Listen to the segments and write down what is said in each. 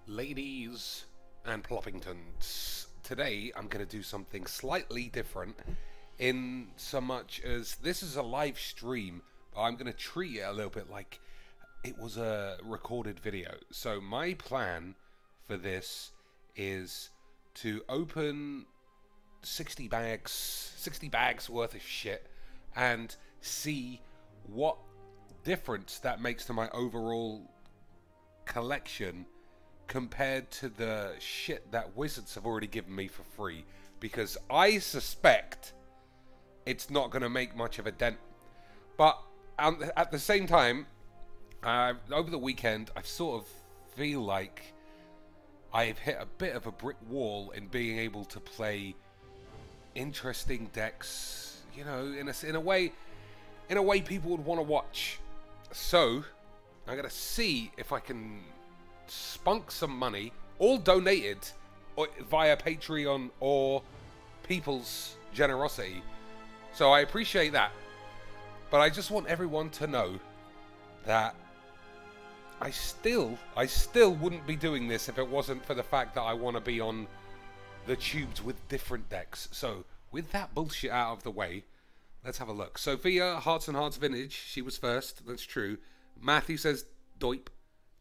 Ladies and Ploppingtons, today I'm going to do something slightly different in so much as this is a live stream, but I'm going to treat it a little bit like it was a recorded video. So my plan for this is to open 60 bags worth of shit and see what difference that makes to my overall collection compared to the shit that Wizards have already given me for free, because I suspect it's not going to make much of a dent. But at the same time, over the weekend, I sort of feel like I've hit a bit of a brick wall in being able to play interesting decks, you know, in a way people would want to watch. So I'm gonna see if I can spunk some money, all donated via Patreon or people's generosity. So I appreciate that, but I just want everyone to know that I still wouldn't be doing this if it wasn't for the fact that I want to be on the tubes with different decks. So with that bullshit out of the way, let's have a look. Sophia, Hearts and Hearts Vintage, she was first, that's true. Matthew says Doip.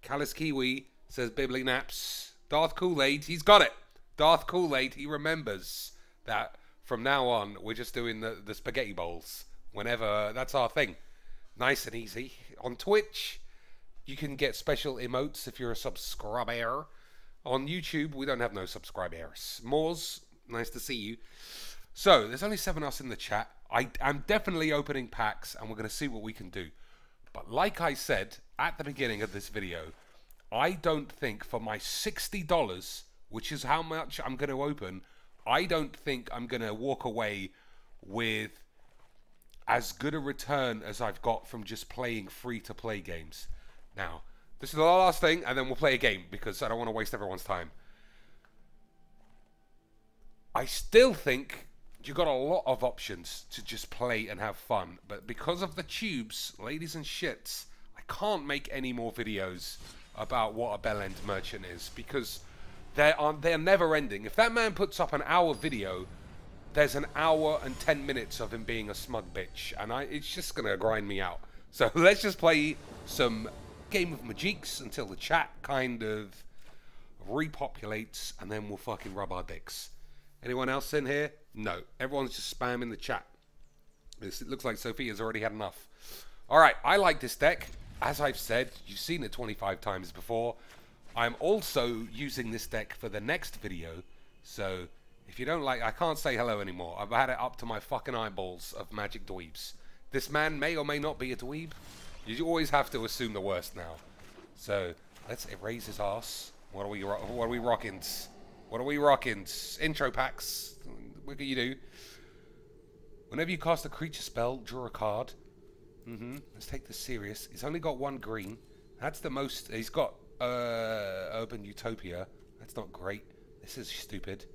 Callus Kiwi says Bibbly Naps. Darth Kool-Aid, he's got it. Darth Kool-Aid, he remembers that from now on we're just doing the spaghetti bowls whenever, that's our thing. Nice and easy. On Twitch, you can get special emotes if you're a subscriber. On YouTube, we don't have no subscribers. Moors, nice to see you. So, there's only 7 of us in the chat. I'm definitely opening packs, and we're going to see what we can do. But like I said at the beginning of this video, I don't think for my $60, which is how much I'm going to open, I don't think I'm going to walk away with as good a return as I've got from just playing free-to-play games. Now, this is the last thing, and then we'll play a game, because I don't want to waste everyone's time. I still think you've got a lot of options to just play and have fun, but because of the tubes, ladies and shits, I can't make any more videos about what a Bell End merchant is, because they're never ending. If that man puts up an hour video, there's an hour and 10 minutes of him being a smug bitch, and it's just gonna grind me out. So let's just play some Game of Majiks until the chat kind of repopulates, and then we'll fucking rub our dicks. Anyone else in here? No. Everyone's just spamming the chat. It looks like Sophia's already had enough. Alright, I like this deck. As I've said, you've seen it 25 times before. I'm also using this deck for the next video. So, if you don't like... I can't say hello anymore. I've had it up to my fucking eyeballs of magic dweebs. This man may or may not be a dweeb. You always have to assume the worst now. So, let's erase his ass. What are we rocking? What are we rocking? Intro packs. What can you do? Whenever you cast a creature spell, draw a card. Let's take this serious. He's only got 1 green. That's the most. He's got Urban Utopia. That's not great. This is stupid.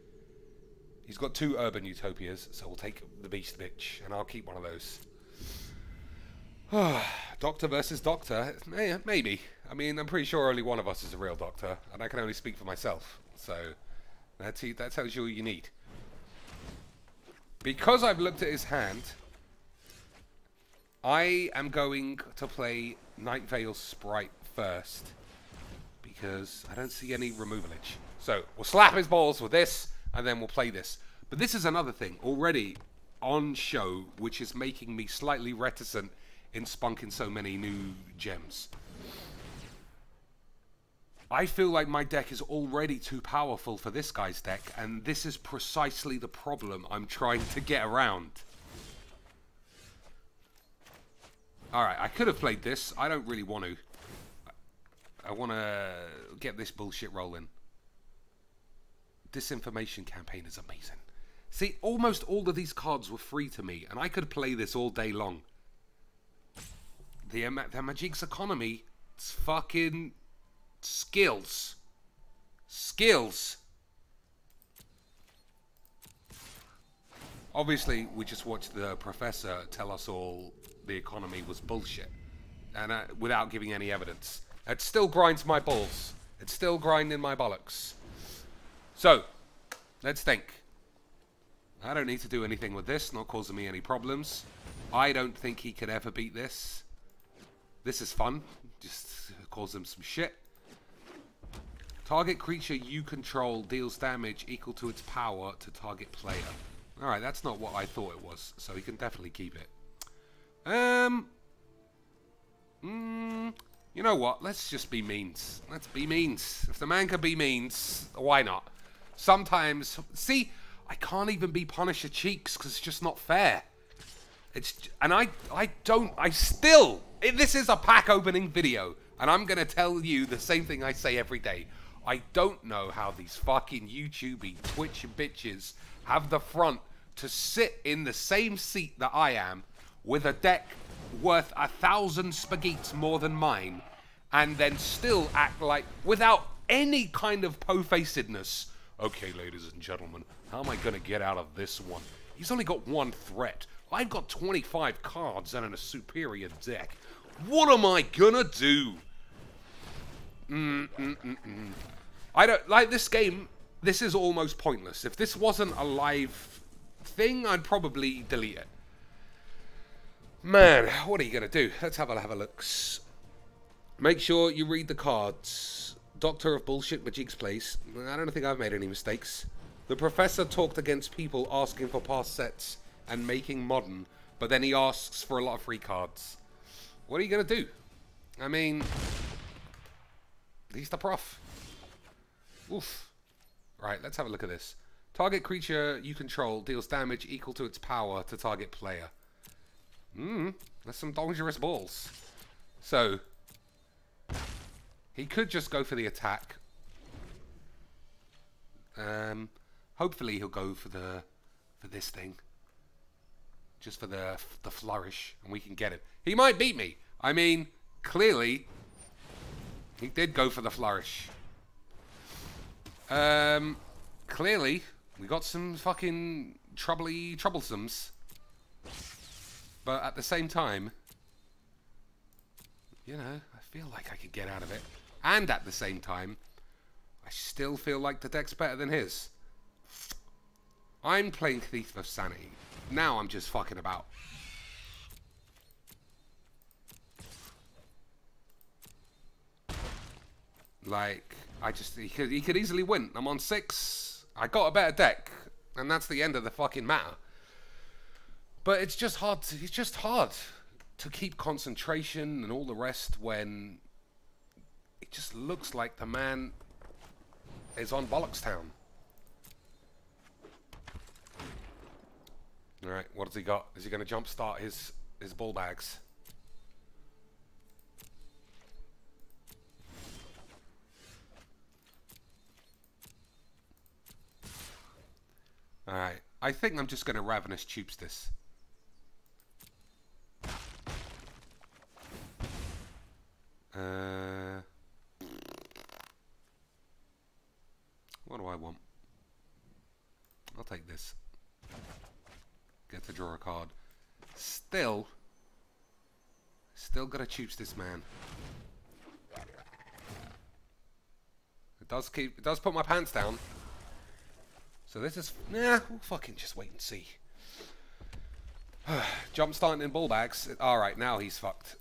He's got 2 Urban Utopias, so we'll take the Beast Bitch, and I'll keep one of those. Doctor versus Doctor. Maybe. I mean, I'm pretty sure only one of us is a real doctor, and I can only speak for myself. So that tells you all you need. Because I've looked at his hand, I am going to play Night Veil Sprite first, because I don't see any removalage. So we'll slap his balls with this, and then we'll play this. But this is another thing already on show, which is making me slightly reticent in spunking so many new gems. I feel like my deck is already too powerful for this guy's deck, and this is precisely the problem I'm trying to get around. Alright, I could have played this. I don't really want to. I want to get this bullshit rolling. Disinformation campaign is amazing. See, almost all of these cards were free to me, and I could play this all day long. The Magic's economy, it's fucking skills. Skills. Obviously, we just watched the professor tell us all the economy was bullshit, and without giving any evidence. It still grinds my balls. It's still grinding my bollocks. So, let's think. I don't need to do anything with this, not causing me any problems. I don't think he could ever beat this. This is fun. Just cause him some shit. Target creature you control deals damage equal to its power to target player. Alright, that's not what I thought it was, so he can definitely keep it. You know what? Let's just be means. Let's be means. If the man can be means, why not? Sometimes, see, I can't even be Punisher Cheeks because it's just not fair. And this is a pack opening video, and I'm gonna tell you the same thing I say every day. I don't know how these fucking YouTubey Twitch bitches have the front to sit in the same seat that I am with a deck worth 1,000 spagheets more than mine, and then still act like, without any kind of po-facedness, okay, ladies and gentlemen, how am I gonna get out of this one? He's only got one threat. I've got 25 cards and a superior deck. What am I gonna do? I don't like this game. This is almost pointless. If this wasn't a live thing, I'd probably delete it. Man, what are you gonna do? Let's have a look. Make sure you read the cards. Doctor of Bullshit Magic's Place. I don't think I've made any mistakes. The professor talked against people asking for past sets and making modern, but then he asks for a lot of free cards. What are you gonna do? I mean, he's the prof. Oof. Right, let's have a look at this. Target creature you control deals damage equal to its power to target player. That's some dangerous balls. So, he could just go for the attack. Hopefully he'll go for this thing. Just for the flourish, and we can get it. He might beat me. I mean, clearly, he did go for the flourish. Clearly, we got some fucking troublesomes. But at the same time, you know, I feel like I could get out of it. And at the same time, I still feel like the deck's better than his. I'm playing Thief of Sanity. Now I'm just fucking about. Like, he could easily win. I'm on 6. I got a better deck. And that's the end of the fucking matter. But it's just hard to keep concentration and all the rest when it just looks like the man is on Bollocks Town. Alright, what has he got? Is he going to jumpstart his ball bags? Alright, I think I'm just going to Ravenous Tubes this. What do I want? I'll take this. Get to draw a card. Still gotta choose this man. It does put my pants down. So this is, we'll fucking just wait and see. Jump starting in ball bags. Alright, now he's fucked.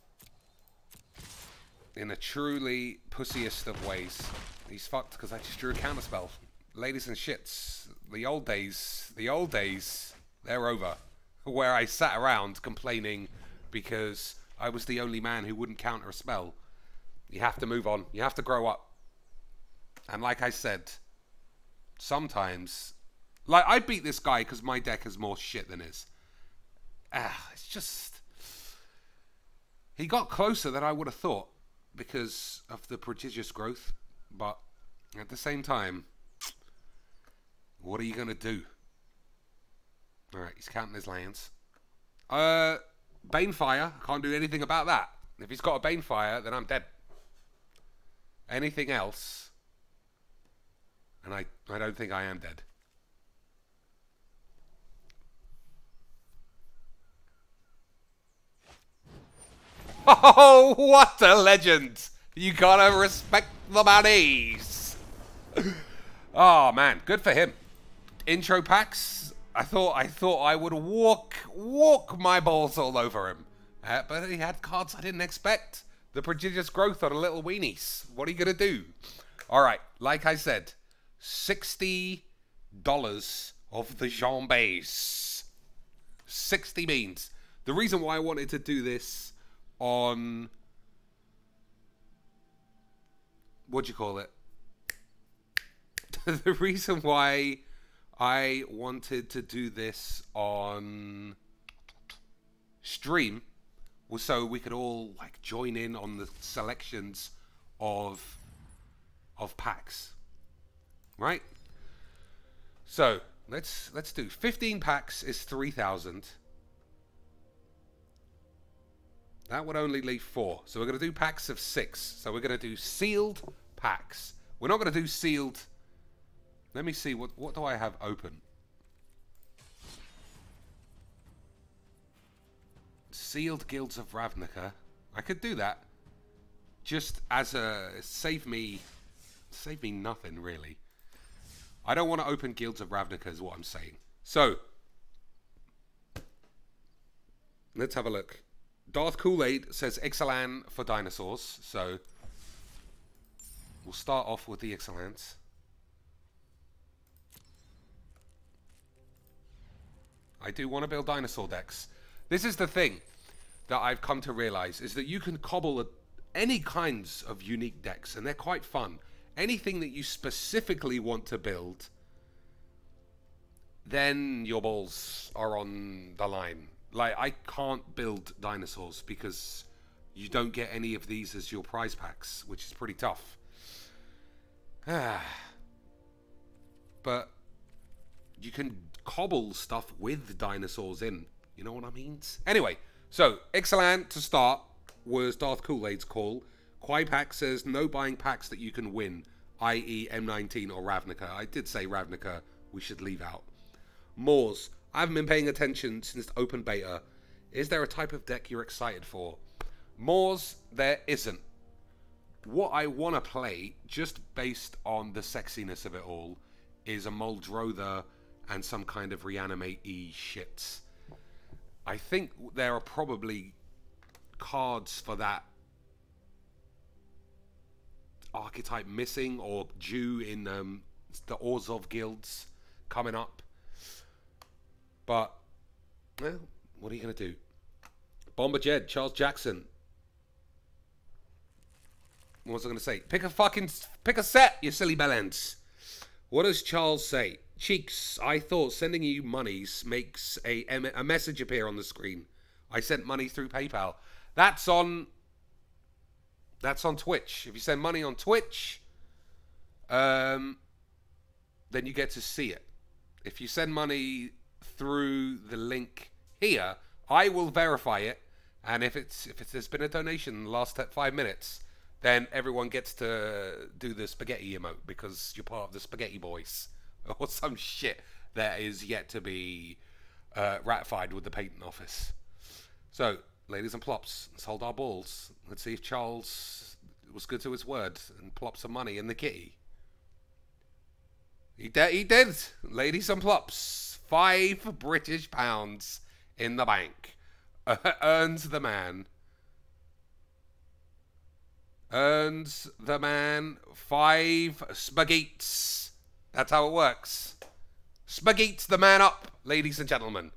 In a truly pussiest of ways. He's fucked because I just drew a counterspell. Ladies and shits, the old days, they're over. Where I sat around complaining because I was the only man who wouldn't counter a spell. You have to move on. You have to grow up. And like I said, sometimes, like, I beat this guy because my deck has more shit than his. It's just, he got closer than I would have thought because of the prodigious growth. But at the same time, what are you going to do? Alright, he's counting his lands. Banefire, can't do anything about that. If he's got a Banefire, then I'm dead. Anything else, and I don't think I am dead. Oh, what a legend! You gotta respect the monies. Oh man, good for him. Intro packs. I thought I would walk my balls all over him, but he had cards I didn't expect. The prodigious growth on a little weenies. What are you gonna do? All right, like I said, $60 of the jambes. 60 beans. The reason why I wanted to do this on, what do you call it? The reason why I wanted to do this on stream was so we could all like join in on the selections of packs, right? So let's do 15 packs is 3,000. That would only leave 4. So we're going to do packs of 6. So we're going to do sealed packs. We're not going to do sealed. Let me see, what do I have open? Sealed Guilds of Ravnica. I could do that. Just as a save me nothing really. I don't want to open Guilds of Ravnica is what I'm saying. So let's have a look. Darth Kool-Aid says Ixalan for dinosaurs. So we'll start off with the Ixalans. I do want to build dinosaur decks. This is the thing that I've come to realize, is that you can cobble any kinds of unique decks, and they're quite fun. Anything that you specifically want to build, then your balls are on the line. Like, I can't build dinosaurs because you don't get any of these as your prize packs, which is pretty tough. But you can cobble stuff with dinosaurs in. You know what I mean? Anyway, so Ixalan to start was Darth Kool-Aid's call. Quaipak says no buying packs that you can win, i.e. M19 or Ravnica. I did say Ravnica we should leave out. Moors, I haven't been paying attention since open beta. Is there a type of deck you're excited for? Moors, there isn't. What I want to play, just based on the sexiness of it all, is a Muldrotha and some kind of reanimate-y shits. I think there are probably cards for that archetype missing or due in the Orzhov guilds coming up. But, well, what are you going to do? Bomber Jed, Charles Jackson. What was I going to say? Pick a set, you silly bellends. What does Charles say? Cheeks, I thought sending you monies makes a message appear on the screen. I sent money through PayPal. That's on Twitch. If you send money on Twitch, then you get to see it. If you send money through the link here, I will verify it, and if there's been a donation in the last 5 minutes, then everyone gets to do the spaghetti emote because you're part of the Spaghetti Boys or some shit that is yet to be ratified with the patent office. So, ladies and plops, let's hold our balls. Let's see if Charles was good to his word and plopped some money in the kitty. He did, ladies and plops. £5 in the bank. Earns the man 5 spagheets. That's how it works. Spagheets the man up, ladies and gentlemen.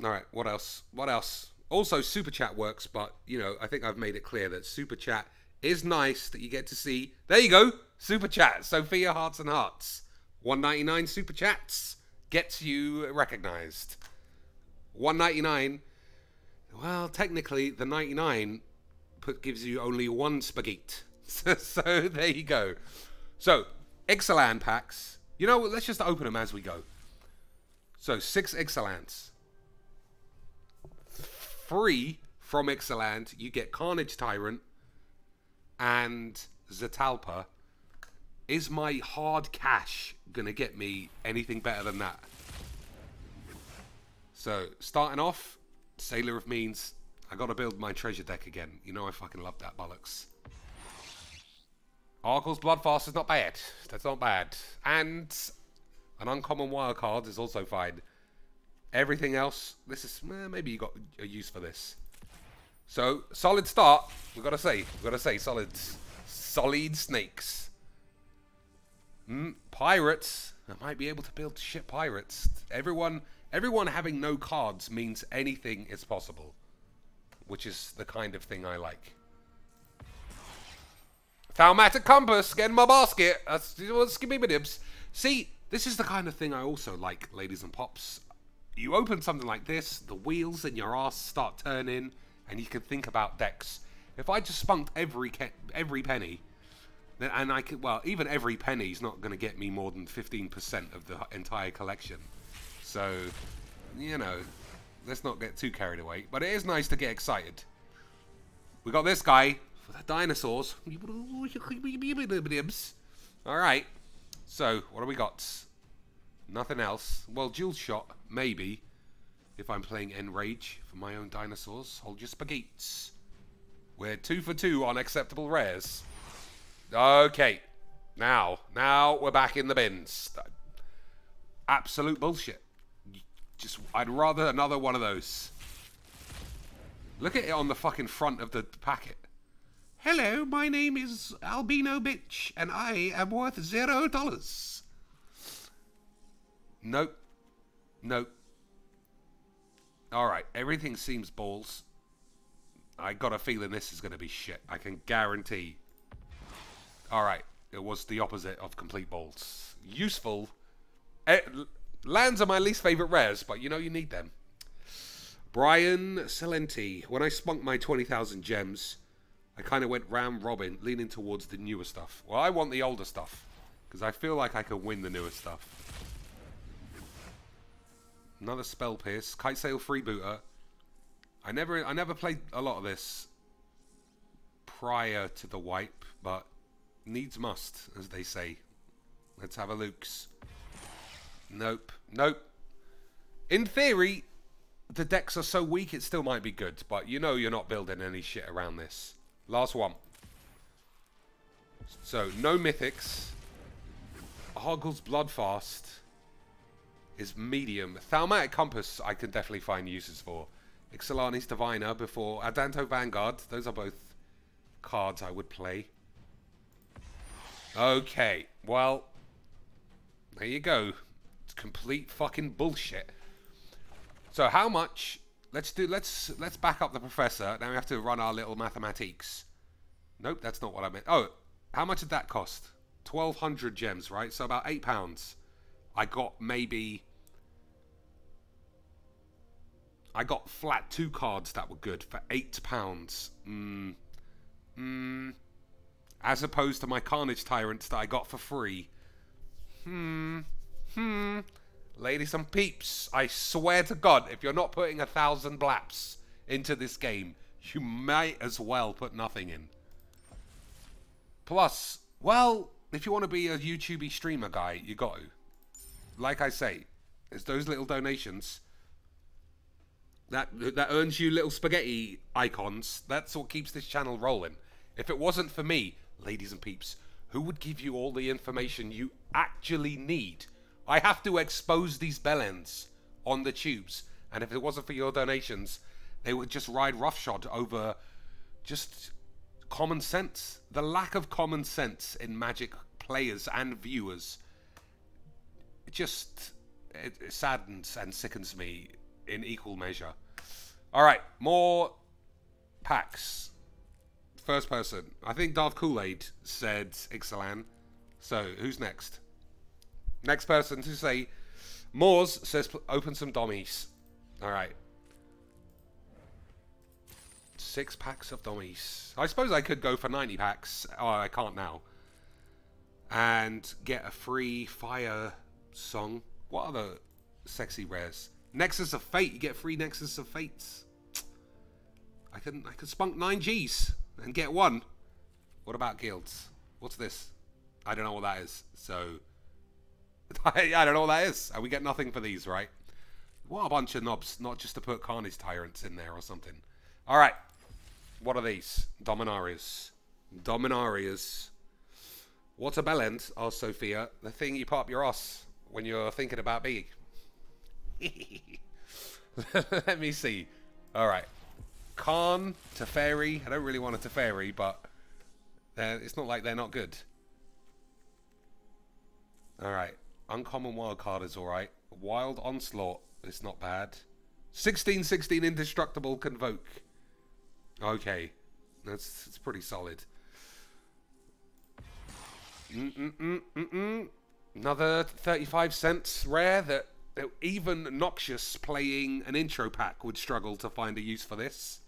Alright, what else? What else? Also, Super Chat works, but, you know, I think I've made it clear that Super Chat is nice, that you get to see. There you go! Super Chat. Sophia Hearts and Hearts. $1.99 Super Chats gets you recognized. $1.99. Well, technically, the 99 gives you only 1 spaghetti. So, there you go. So, Ixalan packs. You know what? Let's just open them as we go. So, 6 Ixalans. Free from Ixalan, you get Carnage Tyrant and Zatalpa. Is my hard cash going to get me anything better than that? So, starting off, Sailor of Means. I gotta build my treasure deck again. You know I fucking love that bollocks. Oracle's Bloodfast is not bad. That's not bad. And an uncommon wild card is also fine. Everything else, this is maybe you got a use for this. So solid start. We've got to say solid snakes. Pirates. I might be able to build shit pirates. Everyone having no cards means anything is possible, which is the kind of thing I like. Thalmatic compass, get in my basket. See, this is the kind of thing I also like, ladies and pops. You open something like this, the wheels in your ass start turning, and you can think about decks. If I just spunked every penny, then, and I could, well, even every penny is not going to get me more than 15% of the entire collection. So, you know, let's not get too carried away. But it is nice to get excited. We got this guy for the dinosaurs. Alright. So, what do we got? Nothing else. Well, dual shot, maybe. If I'm playing Enrage for my own dinosaurs. Hold your spagheets. We're 2 for 2 on acceptable rares. Okay. Now we're back in the bins. Absolute bullshit. I'd rather another one of those. Look at it on the fucking front of the packet. Hello, my name is Albino Bitch, and I am worth $0. Nope. Nope. Alright, everything seems balls. I got a feeling this is going to be shit. I can guarantee. Alright, it was the opposite of complete balls. Useful. Lands are my least favourite rares, but you know you need them. Brian Salenti. When I spunked my 20,000 gems, I kind of went round robin, leaning towards the newer stuff. Well, I want the older stuff, because I feel like I can win the newer stuff. Another Spell Pierce. Kite Sail Freebooter. I never played a lot of this prior to the wipe, but needs must, as they say. Let's have a looks. Nope. Nope. In theory, the decks are so weak it still might be good, but you know you're not building any shit around this. Last one. So, no mythics. Hoggel's Bloodfast is medium. Thalmatic Compass I can definitely find uses for. Ixalani's Diviner before Adanto Vanguard. Those are both cards I would play. Okay, well, there you go. It's complete fucking bullshit. So how much? Let's back up the professor. Now we have to run our little mathematics. Nope, that's not what I meant. Oh, how much did that cost? 1,200 gems, right? So about £8. I got maybe. I got flat 2 cards that were good for £8. As opposed to my Carnage Tyrants that I got for free. Ladies and peeps, I swear to God, if you're not putting 1,000 blaps into this game, you might as well put nothing in. Plus, well, if you want to be a YouTube streamer guy, you got to. Like I say, it's those little donations that earns you little spaghetti icons. That's what keeps this channel rolling. If it wasn't for me, ladies and peeps, who would give you all the information you actually need? I have to expose these bellends on the tubes, and if it wasn't for your donations, they would just ride roughshod over just common sense. The lack of common sense in Magic players and viewers, it saddens and sickens me in equal measure. Alright, more packs. First person. I think Darth Kool-Aid said Ixalan. So, who's next? Next person to say, Moors says open some dummies. Alright. 6 packs of dummies. I suppose I could go for 90 packs. Oh, I can't now. And get a free fire song. What other sexy rares? Nexus of Fate. You get free Nexus of Fates. I could spunk 9 Gs and get 1. What about guilds? What's this? I don't know what that is. So I don't know what that is. And we get nothing for these, right? What a bunch of knobs. Not just to put Carnage Tyrants in there or something. All right. What are these? Dominarias. Dominarias. What's a bellend? Oh, Sophia. The thing you put up your ass when you're thinking about me. Let me see. All right. Khan, Teferi. I don't really want a Teferi, but it's not like they're not good. All right. Uncommon Wildcard is all right. Wild Onslaught is not bad. 16/16 Indestructible Convoke. Okay. That's pretty solid. Another 35 cents rare that even Noxious playing an intro pack would struggle to find a use for this.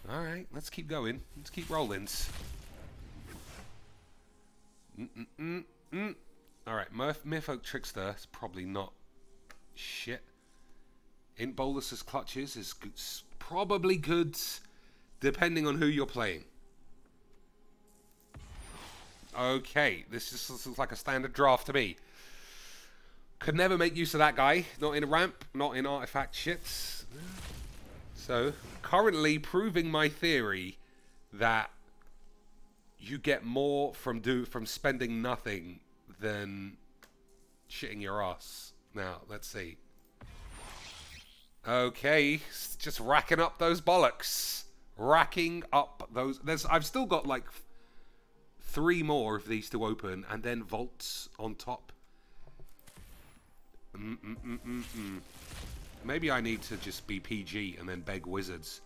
Alright, let's keep going. Let's keep rolling. Alright, Mythoc Trickster is probably not shit. Int Bolus's Clutches is good, probably good, depending on who you're playing. Okay, this just looks like a standard draft to me. Could never make use of that guy. Not in a ramp, not in artifact shits. So, currently proving my theory that you get more from spending nothing than shitting your ass. Now, let's see. Okay, just racking up those bollocks. Racking up those... I've still got like 3 more of these to open, and then vaults on top. Maybe I need to just be PG and then beg wizards.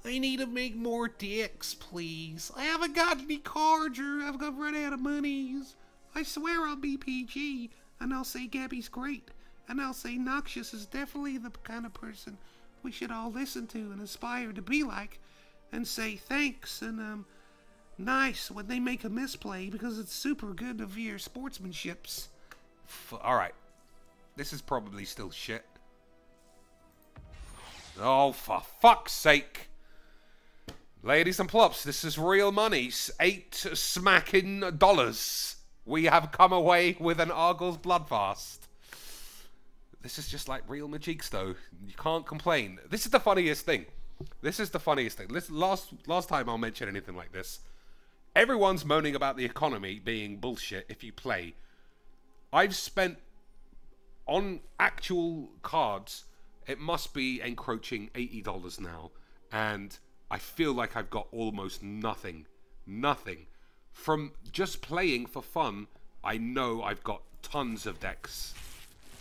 I need to make more decks, please. I haven't got any cards, or I've run out of monies. I swear I'll be PG, and I'll say Gabby's great, and I'll say Noxious is definitely the kind of person we should all listen to and aspire to be like, and say thanks and nice when they make a misplay because it's super good of your sportsmanships. Alright. This is probably still shit. Oh, for fuck's sake. Ladies and plops, this is real money. 8 smacking dollars. We have come away with an Argos Bloodfast. This is just like real Magiques, though. You can't complain. This is the funniest thing. This is the funniest thing. Listen, last time I'll mention anything like this. Everyone's moaning about the economy being bullshit if you play. I've spent... on actual cards, it must be encroaching $80 now. And I feel like I've got almost nothing. Nothing. From just playing for fun, I know I've got tons of decks.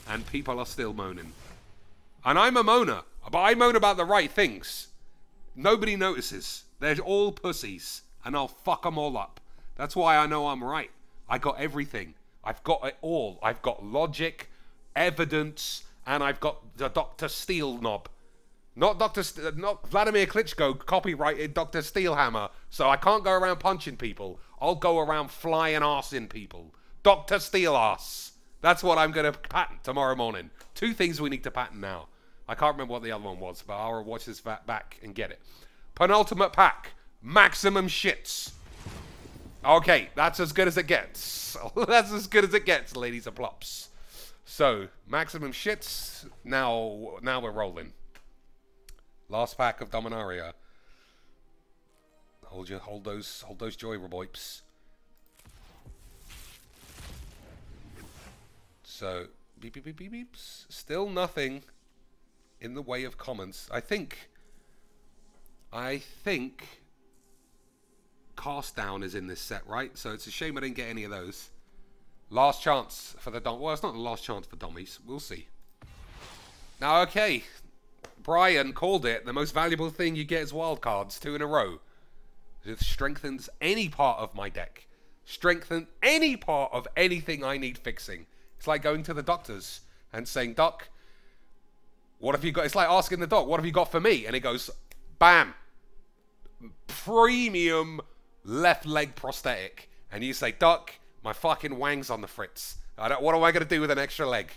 And people are still moaning. And I'm a moaner. But I moan about the right things. Nobody notices. They're all pussies. And I'll fuck them all up. That's why I know I'm right. I got everything. I've got it all. I've got logic, evidence, and I've got the Dr. Steel knob. Not Vladimir Klitschko copyrighted Dr. Steelhammer, so I can't go around punching people. I'll go around flying arse in people. Dr. Steel Arse. That's what I'm going to patent tomorrow morning. 2 things we need to patent now. I can't remember what the other one was, but I'll watch this back and get it. Penultimate pack. Maximum shits. Okay, that's as good as it gets. That's as good as it gets, ladies and plops. So, maximum shits. Now we're rolling. Last pack of Dominaria. Hold those joy reboips. So, beep beep beep beep beeps. Still nothing in the way of comments. I think Cast Down is in this set, right? So it's a shame I didn't get any of those. Last chance for the Dom. Well, it's not the last chance for Dommies. We'll see. Now, okay. Brian called it. The most valuable thing you get is wildcards. 2 in a row. It strengthens any part of my deck. Strengthen any part of anything I need fixing. It's like going to the doctors and saying, Doc, what have you got? It's like asking the doc, what have you got for me? And he goes, bam. Premium left leg prosthetic. And you say, Doc, my fucking wang's on the fritz. What am I going to do with an extra leg?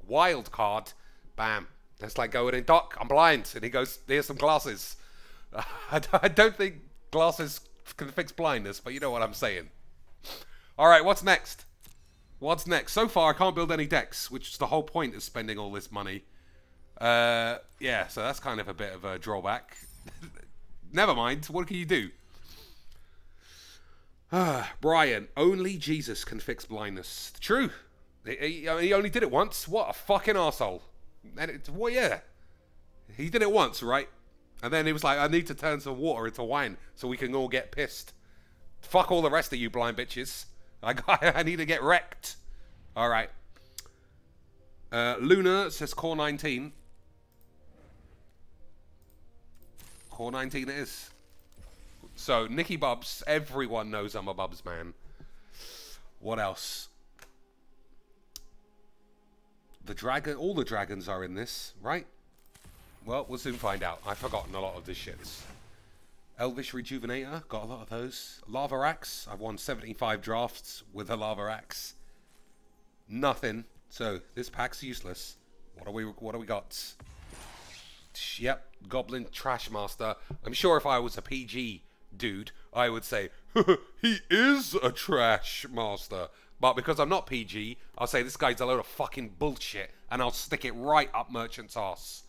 Wild card. Bam. It's like going in, Doc, I'm blind. And he goes, here's some glasses. I don't think glasses can fix blindness, but you know what I'm saying. All right, what's next? What's next? So far, I can't build any decks, which is the whole point of spending all this money. Yeah, so that's kind of a bit of a drawback. Never mind. What can you do? Brian, only Jesus can fix blindness. True. He only did it once. What a fucking arsehole. And well, yeah. He did it once, right? And then he was like, I need to turn some water into wine so we can all get pissed. Fuck all the rest of you blind bitches. I need to get wrecked. All right. Luna says core 19. Core 19 it is. So, Nicky Bubs. Everyone knows I'm a Bubs man. What else? The dragon. All the dragons are in this, right? Well, we'll soon find out. I've forgotten a lot of this shit. Elvish Rejuvenator. Got a lot of those. Lava Axe. I've won 75 drafts with a Lava Axe. Nothing. So, this pack's useless. What do we got? Yep. Goblin Trash Master. I'm sure if I was a PG dude, I would say, he is a Trash Master. But because I'm not PG, I'll say this guy's a load of fucking bullshit, and I'll stick it right up Merchant's ass.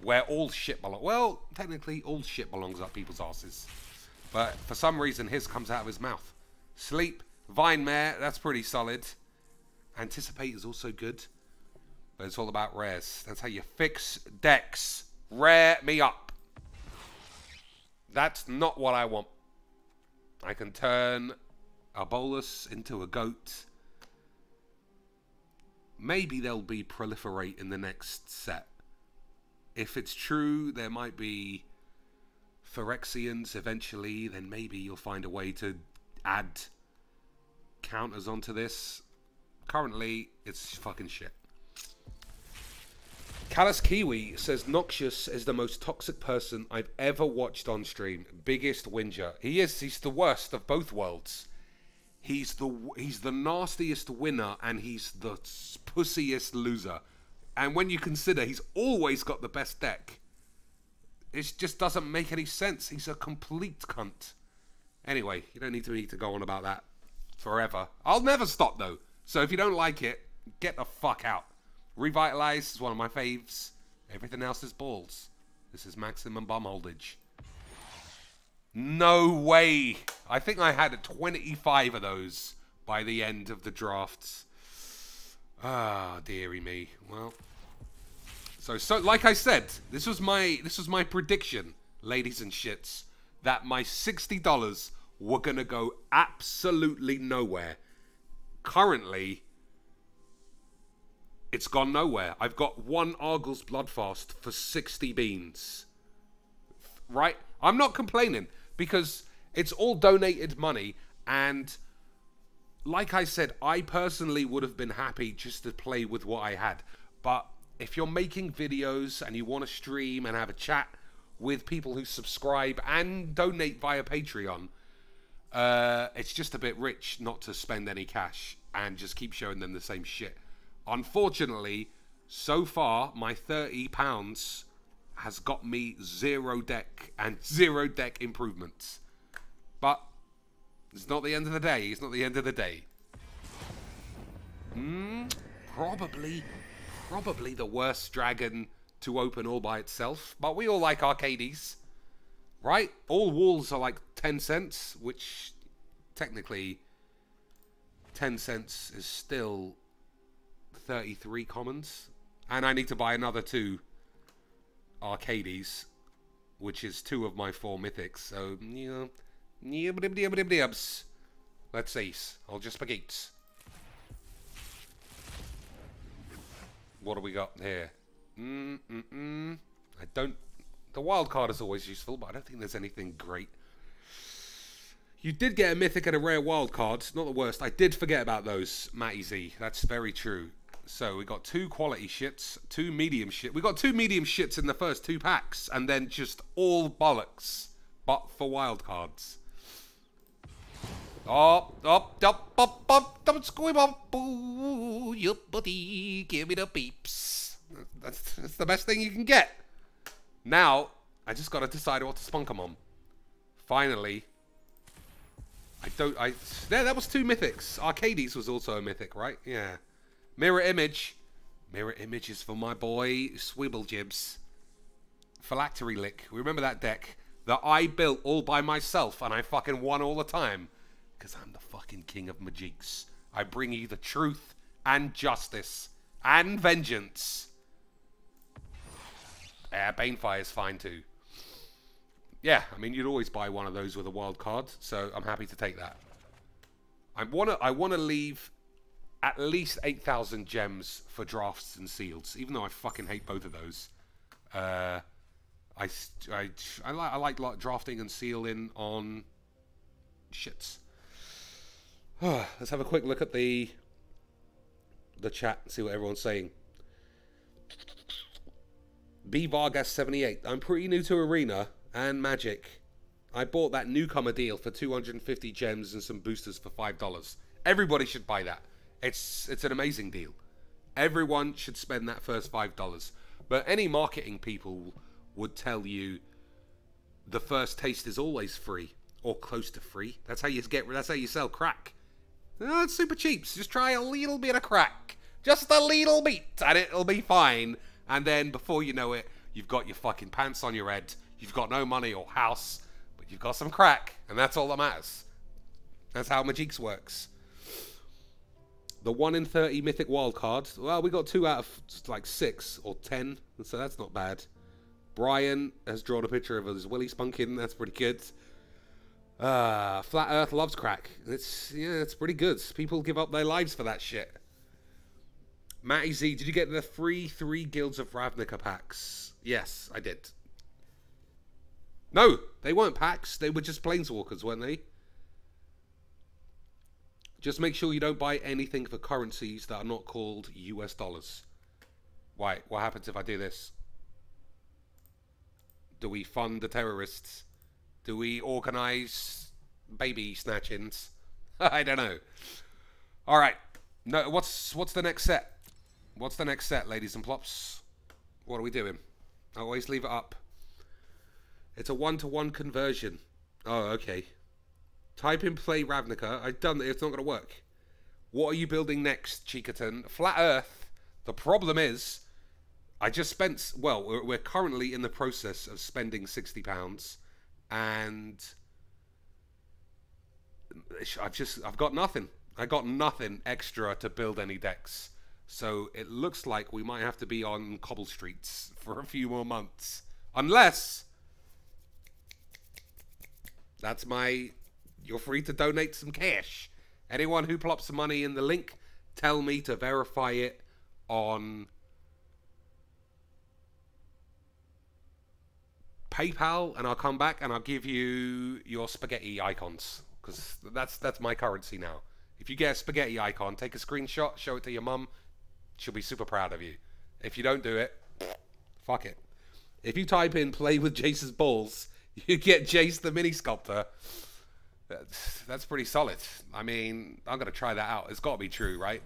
Where all shit belongs. Well, technically, all shit belongs up people's asses. But for some reason, his comes out of his mouth. Sleep. Vine Mare. That's pretty solid. Anticipate is also good. But it's all about rares. That's how you fix decks. Rare me up. That's not what I want. I can turn a bolus into a goat. Maybe they'll be proliferate in the next set. If it's true, there might be Phyrexians eventually, then maybe you'll find a way to add counters onto this. Currently, it's fucking shit. Callus Kiwi says Noxious is the most toxic person I've ever watched on stream. Biggest whinger. He is. He's the worst of both worlds. He's the nastiest winner and he's the pussiest loser. And when you consider he's always got the best deck, it just doesn't make any sense. He's a complete cunt. Anyway, you don't need to go on about that forever. I'll never stop though. So if you don't like it, get the fuck out. Revitalize is one of my faves. Everything else is balls. This is maximum bum holdage. No way. I think I had 25 of those by the end of the drafts. Ah, dearie me. Well, so like I said, this was my prediction, ladies and shits, that my $60 were gonna go absolutely nowhere. Currently, it's gone nowhere. I've got one Argyl's Bloodfast for 60 beans. Right? I'm not complaining because it's all donated money, and like I said, I personally would have been happy just to play with what I had. But if you're making videos and you want to stream and have a chat with people who subscribe and donate via Patreon, it's just a bit rich not to spend any cash and just keep showing them the same shit. Unfortunately, so far, my £30 has got me 0 deck and 0 deck improvements. But it's not the end of the day. It's not the end of the day. Probably the worst dragon to open all by itself. But we all like Arcades, right? All walls are like 10 cents, which technically 10 cents is still 33 commons. And I need to buy another 2 Arcades, which is 2 of my 4 mythics. So, yeah. Let's see. I'll just spagheets. What do we got here? I don't... The wild card is always useful, but I don't think there's anything great. You did get a mythic and a rare wild card. Not the worst. I did forget about those, Matty Z. That's very true. So we got 2 quality shits, 2 medium shit. We got 2 medium shits in the first 2 packs, and then just all bollocks, but for wild cards. Don't squib up, boo, your buddy, give me the beeps. That's the best thing you can get. Now, I just got to decide what to spunk them on. Finally. There, that was 2 mythics. Arcades was also a mythic, right? Yeah. Mirror Image. Mirror Image is for my boy, Swibble Jibs. Phylactery Lick. Remember that deck that I built all by myself and I fucking won all the time? Because I'm the fucking king of Majiks. I bring you the truth and justice and vengeance. Yeah, Banefire is fine too. Yeah, I mean, you'd always buy one of those with a wild card, so I'm happy to take that. I wanna leave at least 8,000 gems for drafts and seals, even though I fucking hate both of those. I like drafting and sealing on shits. Let's have a quick look at the chat and see what everyone's saying. B Vargas 78. I'm pretty new to Arena and Magic. I bought that newcomer deal for 250 gems and some boosters for $5. Everybody should buy that. It's an amazing deal. Everyone should spend that first $5. But any marketing people would tell you the first taste is always free or close to free. That's how you sell crack. No, it's super cheap. So just try a little bit of crack. Just a little bit and it'll be fine. And then before you know it, you've got your fucking pants on your head. You've got no money or house, but you've got some crack, and that's all that matters. That's how Majiks works. The 1 in 30 mythic wildcard. Well, we got 2 out of like 6 or 10, so that's not bad. Brian has drawn a picture of his Willy Spunkin. That's pretty good. Flat Earth loves crack. It's pretty good. People give up their lives for that shit. Matty Z, did you get the free 3 Guilds of Ravnica packs? Yes, I did. No, they weren't packs. They were just planeswalkers, weren't they? Just make sure you don't buy anything for currencies that are not called US dollars. Why? What happens if I do this? Do we fund the terrorists? Do we organize baby snatchings? I don't know. All right. No, what's the next set? What's the next set, ladies and plops? What are we doing? I always leave it up. It's a 1-to-1 conversion. Oh, okay. Type in play Ravnica. I've done it. It's not going to work. What are you building next, Chikaton? Flat Earth. The problem is, I just spent... Well, we're currently in the process of spending £60. And... I've got nothing. I got nothing extra to build any decks. So it looks like we might have to be on cobble streets for a few more months. Unless... That's my... You're free to donate some cash. Anyone who plops some money in the link, tell me to verify it on PayPal, and I'll come back and I'll give you your spaghetti icons, because that's my currency now. If you get a spaghetti icon, take a screenshot, show it to your mum. She'll be super proud of you. If you don't do it, fuck it. If you type in play with Jace's balls, you get Jace the mini sculptor. That's pretty solid. I mean, I'm going to try that out. It's got to be true, right?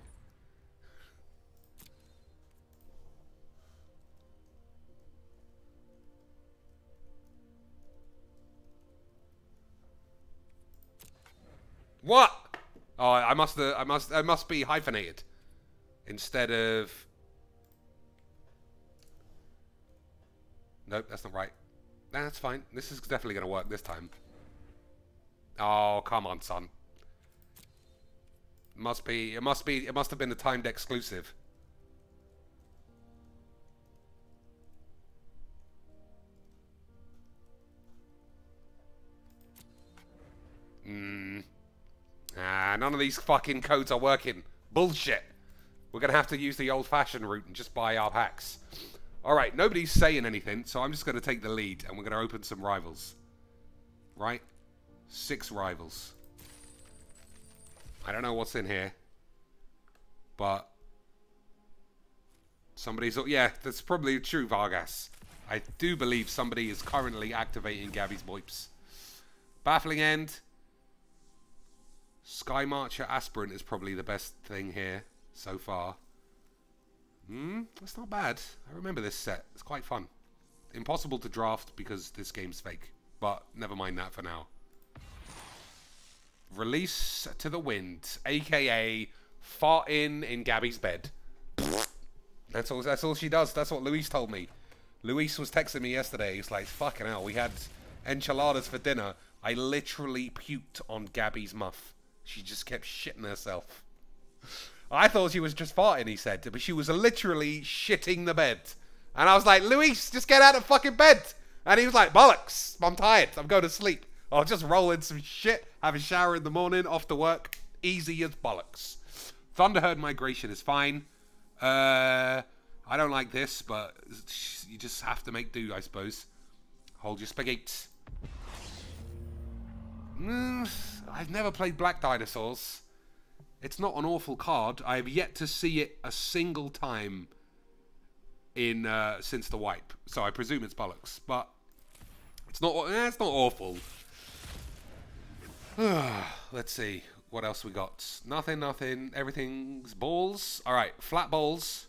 What? Oh, I must be hyphenated instead of... Nope, that's not right. Nah, that's fine. This is definitely going to work this time. Oh, come on, son. It must have been a timed exclusive. None of these fucking codes are working. Bullshit. We're going to have to use the old-fashioned route and just buy our packs. Alright, nobody's saying anything, so I'm just going to take the lead, and we're going to open some rivals. Right? 6 rivals. I don't know what's in here. But... somebody's... Yeah, that's probably true, Vargas. I do believe somebody is currently activating Gabby's Boips. Baffling End. Sky Marcher Aspirant is probably the best thing here so far. That's not bad. I remember this set. It's quite fun. Impossible to draft because this game's fake. But never mind that for now. Release to the Wind, aka fart in Gabby's bed. That's all she does. That's what Louise told me. Luis was texting me yesterday. He's like, fucking hell, we had enchiladas for dinner. I literally puked on Gabby's muff. She just kept shitting herself. I thought she was just farting, he said, but she was literally shitting the bed. And I was like, Luis, just get out of fucking bed. And he was like, bollocks, I'm tired, I'm going to sleep. I'll just roll in some shit, have a shower in the morning, off to work. Easy as bollocks. Thunderherd migration is fine. I don't like this, but you just have to make do, I suppose. Hold your spagheets. I've never played Black Dinosaurs. It's not an awful card. I have yet to see it a single time in since the wipe, so I presume it's bollocks. But it's not awful. Let's see what else we got. Nothing. Everything's balls. All right, flat balls.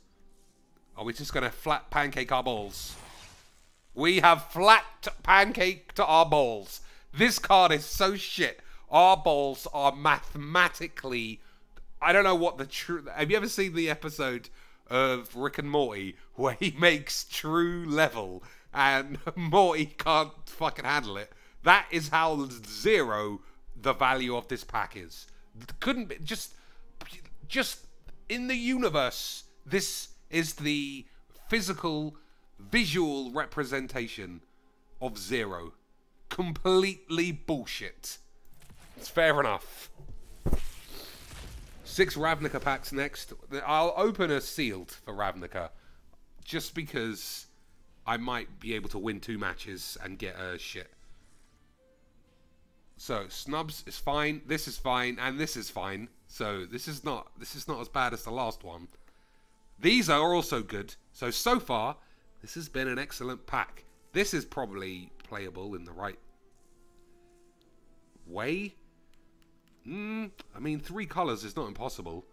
Are we just gonna flat pancake our balls? We have flat pancaked our balls. This card is so shit. Our balls are mathematically... I don't know what the true... Have you ever seen the episode of Rick and Morty where he makes true level and Morty can't fucking handle it? That is how zero the value of this pack is. Couldn't be... Just in the universe, this is the physical, visual representation of zero. Completely bullshit. It's fair enough. 6 Ravnica packs next. I'll open a sealed for Ravnica, just because I might be able to win 2 matches and get a shit. So snubs is fine. This is fine, and this is fine. So this is not as bad as the last one. These are also good. So far, this has been an excellent pack. This is probably playable in the right way. I mean, 3 colors is not impossible.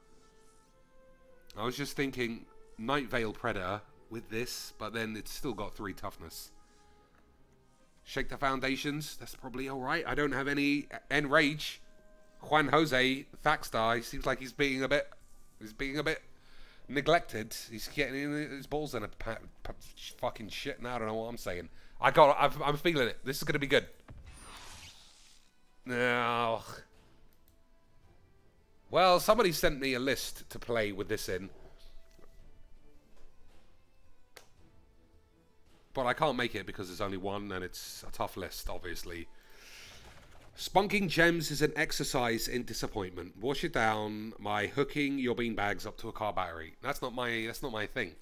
I was just thinking Night Veil Predator with this, but then it's still got 3 toughness. Shake the Foundations, that's probably alright. I don't have any Enrage. Juan Jose Thackstar, he seems like he's being a bit neglected. He's getting his balls in a fucking shit now. I don't know what I'm saying. I'm feeling it. This is going to be good. No. Well, somebody sent me a list to play with this in. But I can't make it because there's only one and it's a tough list, obviously. Spunking gems is an exercise in disappointment. Wash it down by hooking your beanbags up to a car battery. That's not my thing.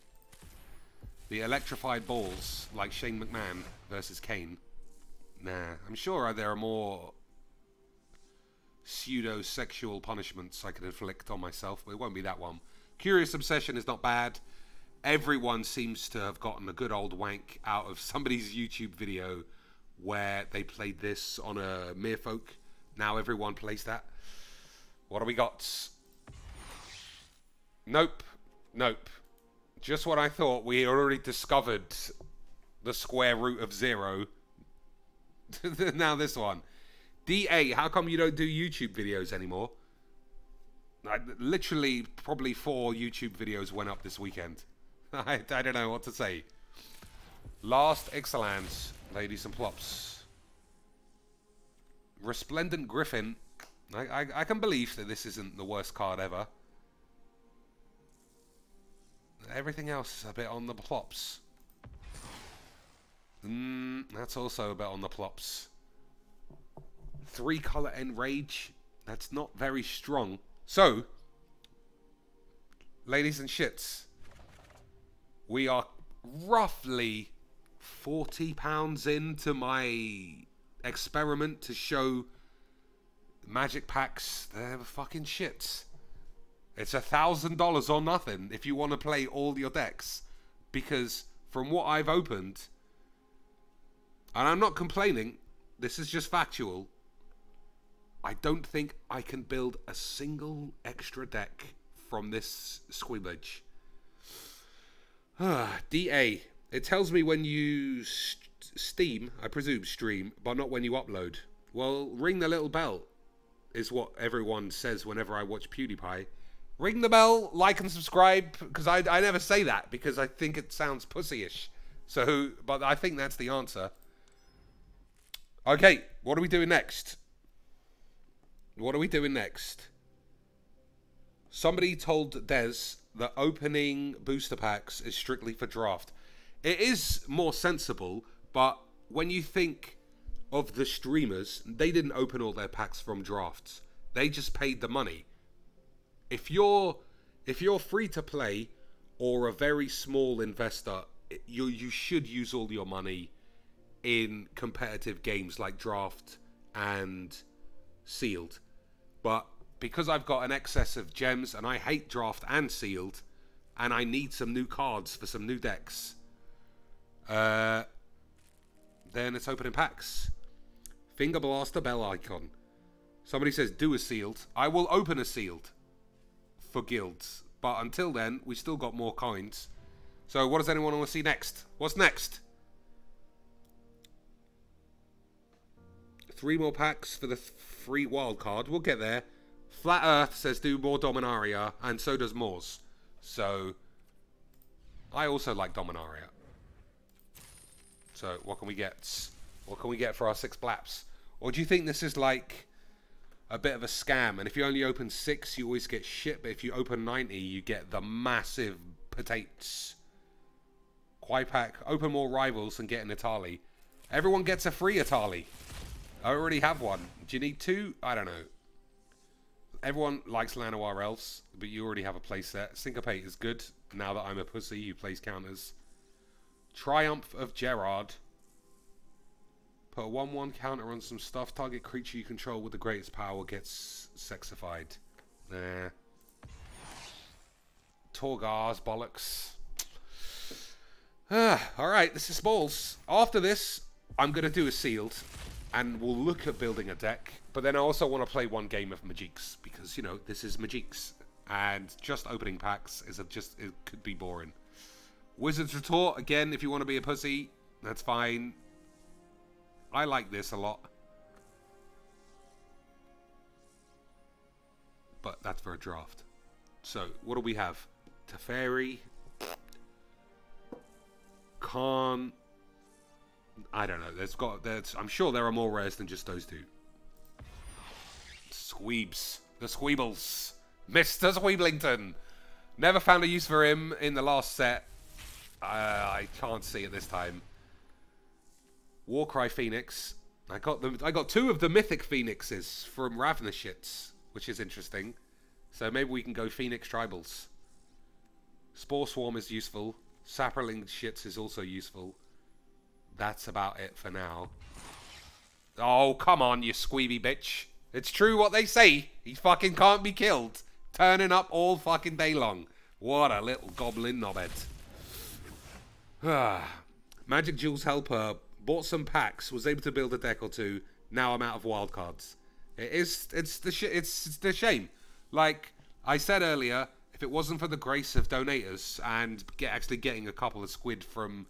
The electrified balls, like Shane McMahon versus Kane. Nah, I'm sure there are more pseudo-sexual punishments I could inflict on myself, but it won't be that one. Curious Obsession is not bad. Everyone seems to have gotten a good old wank out of somebody's YouTube video where they played this on a Merfolk. Now everyone plays that. What do we got? Nope. Just what I thought. We already discovered the square root of 0. Now this one. DA, how come you don't do YouTube videos anymore? Literally, probably 4 YouTube videos went up this weekend. I don't know what to say. Last Ixalans, ladies and plops. Resplendent Griffin. I can believe that this isn't the worst card ever. Everything else is a bit on the plops. That's also a bit on the plops. 3 color Enrage. That's not very strong. So, ladies and shits, we are roughly £40 into my experiment to show magic packs. They're fucking shits. It's $1,000 or nothing if you want to play all your decks. Because from what I've opened, and I'm not complaining, this is just factual, I don't think I can build a single extra deck from this squibbage. DA. It tells me when you Steam, I presume stream, but not when you upload. Well, ring the little bell is what everyone says whenever I watch PewDiePie. Ring the bell, like and subscribe, because I never say that, because I think it sounds pussyish. So, but I think that's the answer. Okay, what are we doing next? What are we doing next? Somebody told Des that opening booster packs is strictly for draft. It is more sensible, but when you think of the streamers, they didn't open all their packs from drafts. They just paid the money. If you're free to play or a very small investor, you should use all your money in competitive games like draft and sealed. But because I've got an excess of gems and I hate draft and sealed, and I need some new cards for some new decks, then it's opening packs. Finger blaster bell icon. Somebody says do a sealed. I will open a sealed for guilds, but until then we still got more coins. So what does anyone want to see next? What's next? 3 more packs for the free wild card. We'll get there. Flat Earth says do more Dominaria, and so does Moors. So I also like Dominaria. So what can we get? What can we get for our 6 blaps? Or do you think this is like a bit of a scam? And if you only open 6, you always get shit. But if you open 90, you get the massive potatoes. Quai pack. Open more rivals and get an Itali. Everyone gets a free Itali. I already have one. Do you need 2? I don't know. Everyone likes Llanowar Elves, but you already have a playset. Syncopate is good. Now that I'm a pussy who plays counters. Triumph of Gerard. Put a 1/1 counter on some stuff. Target creature you control with the greatest power gets sexified. Nah. Torgar's bollocks. Alright, this is Smalls. After this, I'm going to do a sealed. And we'll look at building a deck. But then I also want to play one game of Magiques. Because, you know, this is Magiques. And just opening packs is it could be boring. Wizard's Retort, again, if you want to be a pussy, that's fine. I like this a lot. But that's for a draft. So, what do we have? Teferi. Khan. I don't know. I'm sure there are more rares than just those 2. Squeebs. The Squeebles. Mr. Squeeblington. Never found a use for him in the last set. I can't see it this time. Warcry Phoenix. I got 2 of the mythic Phoenixes from Ravnashits, which is interesting. So maybe we can go Phoenix Tribals. Spore Swarm is useful. Sapperling Shits is also useful. That's about it for now. Oh, come on, you squeeby bitch. It's true what they say. He fucking can't be killed. Turning up all fucking day long. What a little goblin knobhead. Magic Jewels Helper. Bought some packs. Was able to build a deck or 2. Now I'm out of wildcards. It's the shame. Like I said earlier, if it wasn't for the grace of donators and actually getting a couple of squid from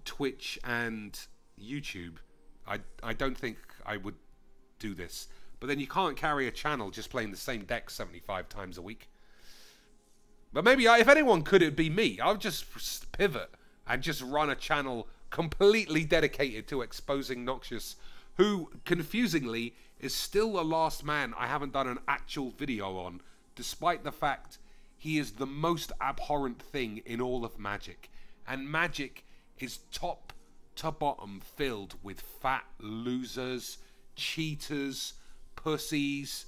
Twitch and YouTube, I don't think I would do this. But then you can't carry a channel just playing the same deck 75 times a week. But maybe if anyone could, it'd be me. I would just pivot and just run a channel completely dedicated to exposing Noxious, who, confusingly, is still the last man I haven't done an actual video on, despite the fact he is the most abhorrent thing in all of Magic. And Magic is top to bottom filled with fat losers, cheaters, pussies,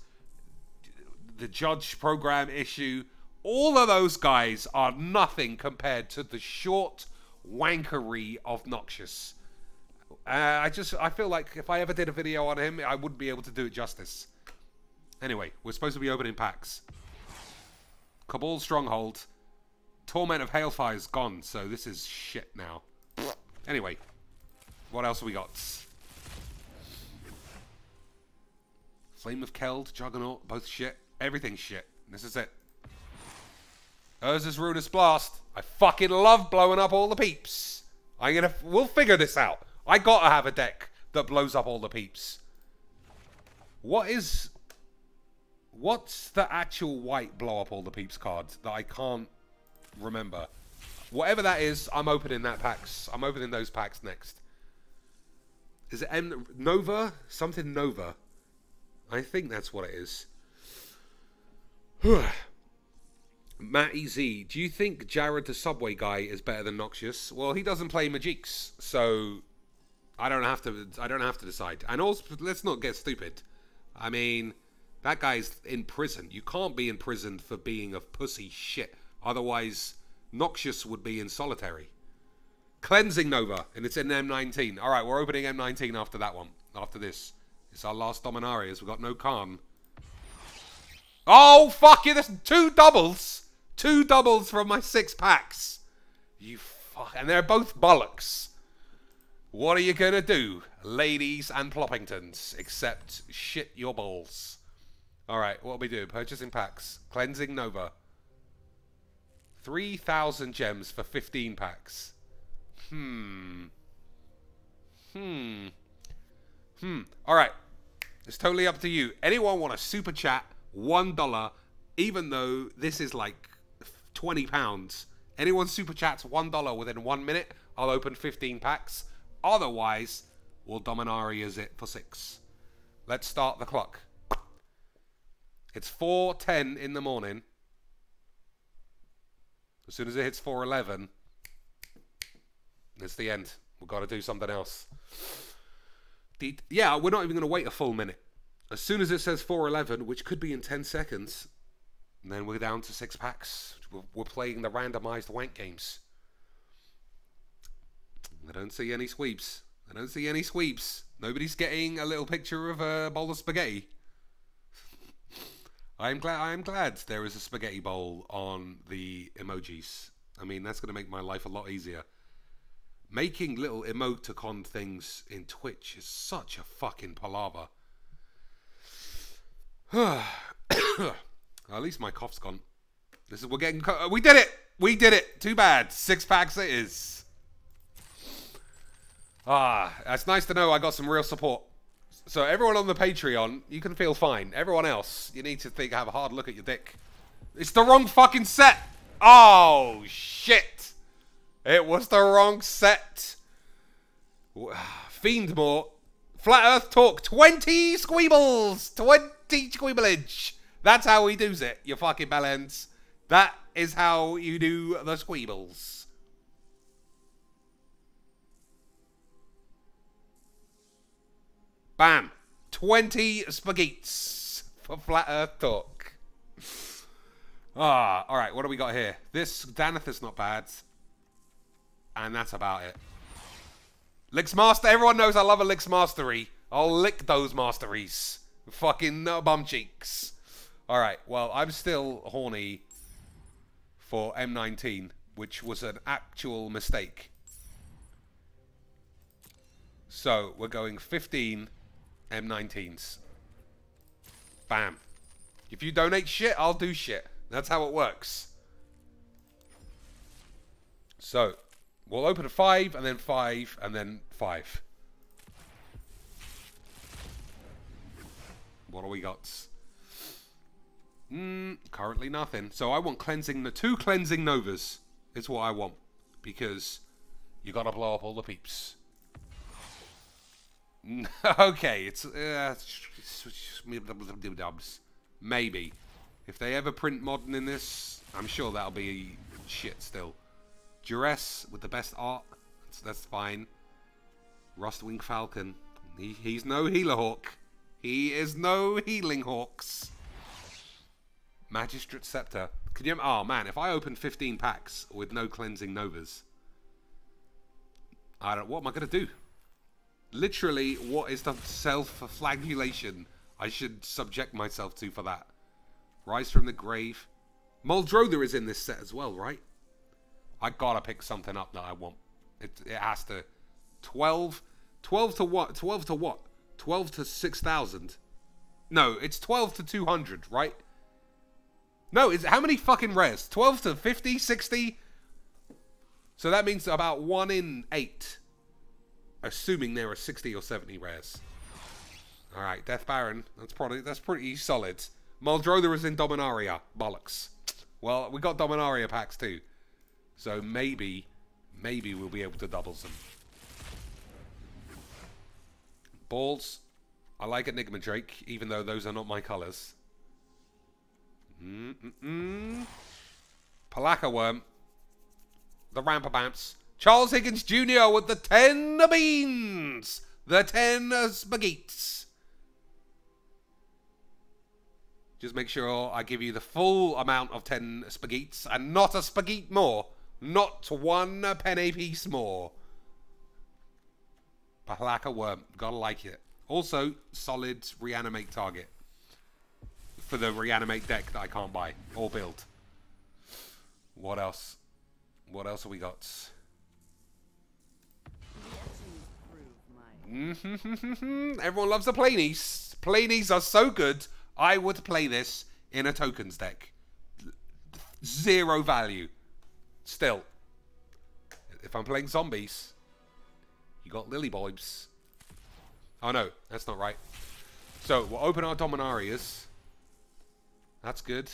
the judge program issue. All of those guys are nothing compared to the short wankery of Noxious. I feel like if I ever did a video on him, I wouldn't be able to do it justice. Anyway, we're supposed to be opening packs. Cabal Stronghold. Torment of Hailfire's gone, so this is shit now. Anyway, what else have we got? Flame of Keld, Juggernaut, both shit. Everything's shit. This is it. Urza's Ruinous Blast. I fucking love blowing up all the peeps. We'll figure this out. I gotta have a deck that blows up all the peeps. What's the actual white blow up all the peeps card that I can't remember? Whatever that is, I'm opening that packs. I'm opening those packs next. Is it Nova? Something Nova. I think that's what it is. Matty Z, do you think Jared the Subway guy is better than Noxious? Well, he doesn't play Magix, so I don't have to decide. And also, let's not get stupid. I mean, that guy's in prison. You can't be in prison for being a pussy shit. Otherwise, Noxious would be in solitary. Cleansing Nova, and it's in M19. All right, we're opening M19 after that one. After this, it's our last Dominarias. We've got no Khan. Oh fuck you! There's 2 doubles. 2 doubles from my 6 packs. You fuck, and they're both bollocks. What are you gonna do, ladies and Ploppingtons? Except shit your balls. All right, what do we do? Purchasing packs. Cleansing Nova. 3,000 gems for 15 packs. All right, it's totally up to you. Anyone want a super chat? $1, even though this is like £20. Anyone super chats $1 within 1 minute, I'll open 15 packs. Otherwise, we'll Dominarias it for 6. Let's start the clock. It's 4:10 in the morning. As soon as it hits 4:11, it's the end. We've got to do something else. Yeah, we're not even going to wait a full minute. As soon as it says 4:11, which could be in 10 seconds, then we're down to 6 packs. We're playing the randomized wank games. I don't see any sweeps. I don't see any sweeps. Nobody's getting a little picture of a bowl of spaghetti. I'm glad there is a spaghetti bowl on the emojis. I mean, that's going to make my life a lot easier. Making little emoticon things in Twitch is such a fucking palaver. At least my cough's gone. We did it! We did it! Too bad. 6 packs it is. That's nice to know I got some real support. So everyone on the Patreon, you can feel fine. Everyone else, you need to have a hard look at your dick. It's the wrong fucking set! Oh, shit! It was the wrong set. Fiendmore. Flat Earth Talk. 20 squeebles. 20 squeeblage. That's how he does it, you fucking bellends. That is how you do the squeebles. Bam. 20 spagheets for Flat Earth Talk. Alright, what do we got here? This Daneth is not bad. And that's about it. Licks Master. Everyone knows I love a Licks Mastery. I'll lick those masteries. Fucking bum cheeks. Alright, well, I'm still horny for M19, which was an actual mistake. So, we're going 15 M19s. Bam. If you donate shit, I'll do shit. That's how it works. So, we'll open 5, and then 5, and then 5. What do we got? Currently nothing. So I want cleansing. The 2 cleansing Novas is what I want. Because you gotta blow up all the peeps. Okay, it's... maybe. If they ever print modern in this, I'm sure that'll be shit still. Duress with the best art. That's fine. Rustwing Falcon. He's no healer hawk. He is no healing hawks. Magistrate Scepter. Can you... Oh, man. If I open 15 packs with no cleansing Novas, what am I going to do? Literally, what is the self-flagellation I should subject myself to for that? Rise from the Grave. Muldrother is in this set as well, right? I gotta pick something up that I want. It has to... 12 to what? 12 to what? 12 to 6,000. No, it's 12 to 200, right? No, how many fucking rares? 12 to 50, 60? So that means about 1 in 8. Assuming there are 60 or 70 rares. Alright, Death Baron. That's pretty solid. Muldrother is in Dominaria. Bollocks. Well, we got Dominaria packs too. So maybe we'll be able to double them. Balls. I like Enigma Drake, even though those are not my colours. Palaka Worm. The Rampabamps. Charles Higgins Jr. with the 10 beans. The 10 spagheets. Just make sure I give you the full amount of 10 spagheets and not a spaghetti more. Not one penny piece more. Palaka Worm. Gotta like it. Also, solid reanimate target. For the reanimate deck that I can't buy or build. What else? What else have we got? Everyone loves the Planies. Planies are so good. I would play this in a tokens deck. 0 value. Still. If I'm playing zombies, you got Lilybobs. Oh no, that's not right. So, we'll open our Dominarias. That's good.